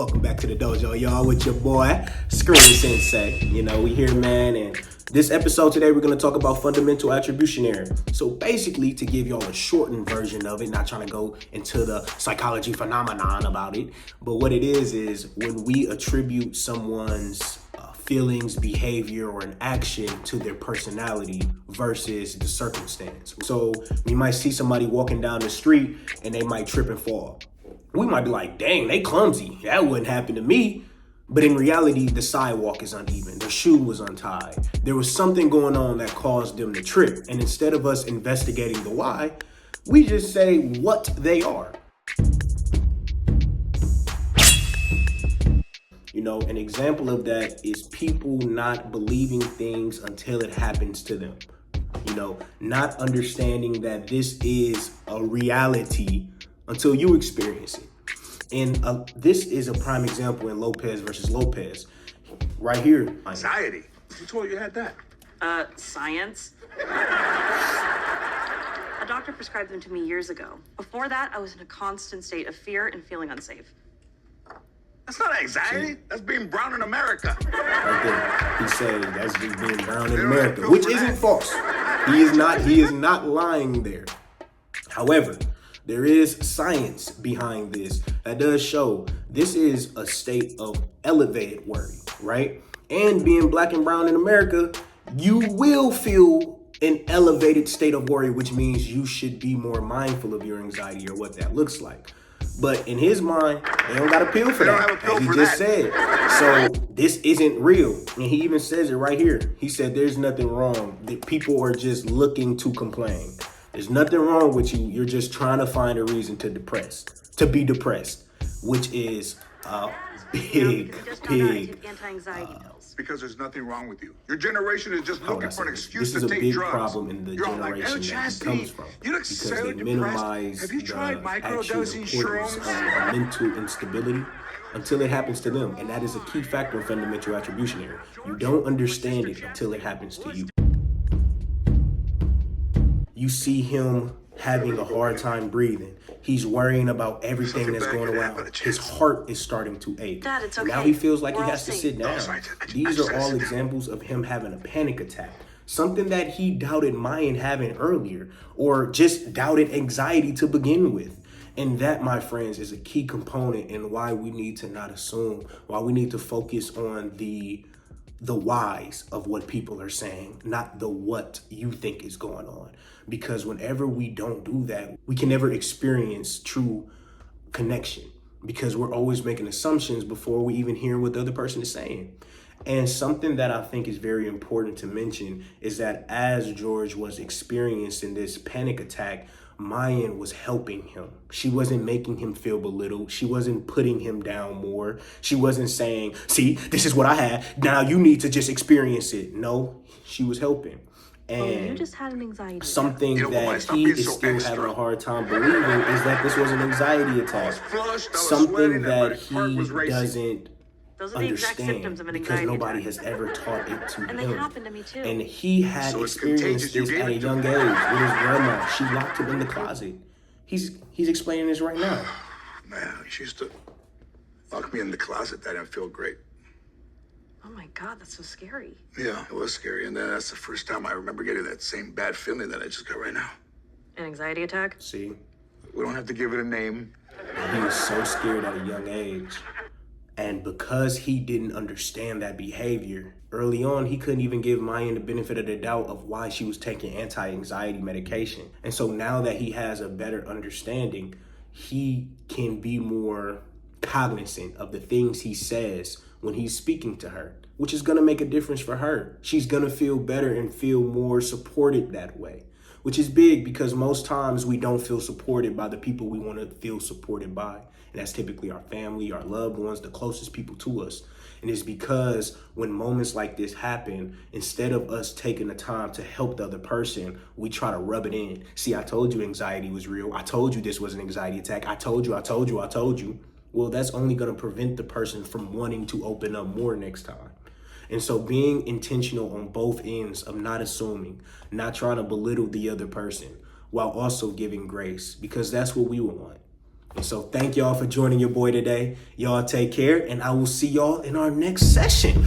Welcome back to the dojo, y'all, with your boy, Screen Sensei. We here, man, and this episode today, we're going to talk about fundamental attribution error. So basically, to give y'all a shortened version of it, not trying to go into the psychology phenomenon about it, but what it is when we attribute someone's feelings, behavior, or an action to their personality versus the circumstance. So we might see somebody walking down the street and they might trip and fall. We might be like, dang, they clumsy. That wouldn't happen to me. But in reality, the sidewalk is uneven. Their shoe was untied. There was something going on that caused them to trip. And instead of us investigating the why, we just say what they are. An example of that is people not believing things until it happens to them. Not understanding that this is a reality until you experience it. And this is a prime example in Lopez versus Lopez. Right here. Anxiety. Who told you had that? Science. A doctor prescribed them to me years ago. Before that, I was in a constant state of fear and feeling unsafe. That's not anxiety. That's being brown in America. Right there. He said that's just being brown in America, which isn't false. He is not lying there. However, there is science behind this that does show this is a state of elevated worry, right? And being black and brown in America, you will feel an elevated state of worry, which means you should be more mindful of your anxiety or what that looks like. But in his mind, they don't got a pill for that, as he just said. So this isn't real. And he even says it right here. He said there's nothing wrong. That people are just looking to complain. There's nothing wrong with you. You're just trying to find a reason to be depressed, which is a big anti-anxiety pills. Because there's nothing wrong with you. Your generation is just looking for an excuse this to is a take big drugs. problem in the generation that he comes from, You look because so they depressed. minimize Have you tried the actual microdosing importance shrooms? of mental instability until it happens to them. And that is a key factor in fundamental attribution error. You don't understand it until it happens to you. You see him having a hard time breathing. He's worrying about everything that's going around. His heart is starting to ache. Dad, it's okay. Now he feels like We're he all has to safe. sit down. These are all examples of him having a panic attack. Something that he doubted Mayan having earlier, or just doubted anxiety to begin with. And that, my friends, is a key component in why we need to not assume, why we need to focus on the whys of what people are saying, not the what you think is going on. Because whenever we don't do that, we can never experience true connection, because we're always making assumptions before we even hear what the other person is saying. And something that I think is very important to mention is that as George was experiencing this panic attack, Mayan was helping him. She wasn't making him feel belittled. She wasn't putting him down more. She wasn't saying, see, this is what I had. Now you need to just experience it. No, she was helping. And you just had an anxiety something that he is still having a hard time believing is that this was an anxiety attack. Something that he doesn't Those are the exact symptoms understand of an because anxiety nobody attack. has ever taught it to And him. they happened to me too. And he had So it's experienced contagious. You this gave at a it to young age him. with his grandma. She locked him in the closet. He's explaining this right now. Man, she used to lock me in the closet. That didn't feel great. Oh my God, that's so scary. Yeah, it was scary. And then that's the first time I remember getting that same bad feeling that I just got right now. An anxiety attack? See, We don't have to give it a name. he was so scared at a young age. And because he didn't understand that behavior, early on, he couldn't even give Mayan the benefit of the doubt of why she was taking anti-anxiety medication. And so now that he has a better understanding, he can be more cognizant of the things he says when he's speaking to her, which is going to make a difference for her. She's going to feel better and feel more supported that way, which is big because most times we don't feel supported by the people we want to feel supported by. And that's typically our family, our loved ones, the closest people to us. And it's because when moments like this happen, instead of us taking the time to help the other person, we try to rub it in. See, I told you anxiety was real. I told you this was an anxiety attack. I told you. Well, that's only going to prevent the person from wanting to open up more next time. And so being intentional on both ends of not assuming, not trying to belittle the other person, while also giving grace, because that's what we want. And so thank y'all for joining your boy today. Y'all take care, and I will see y'all in our next session.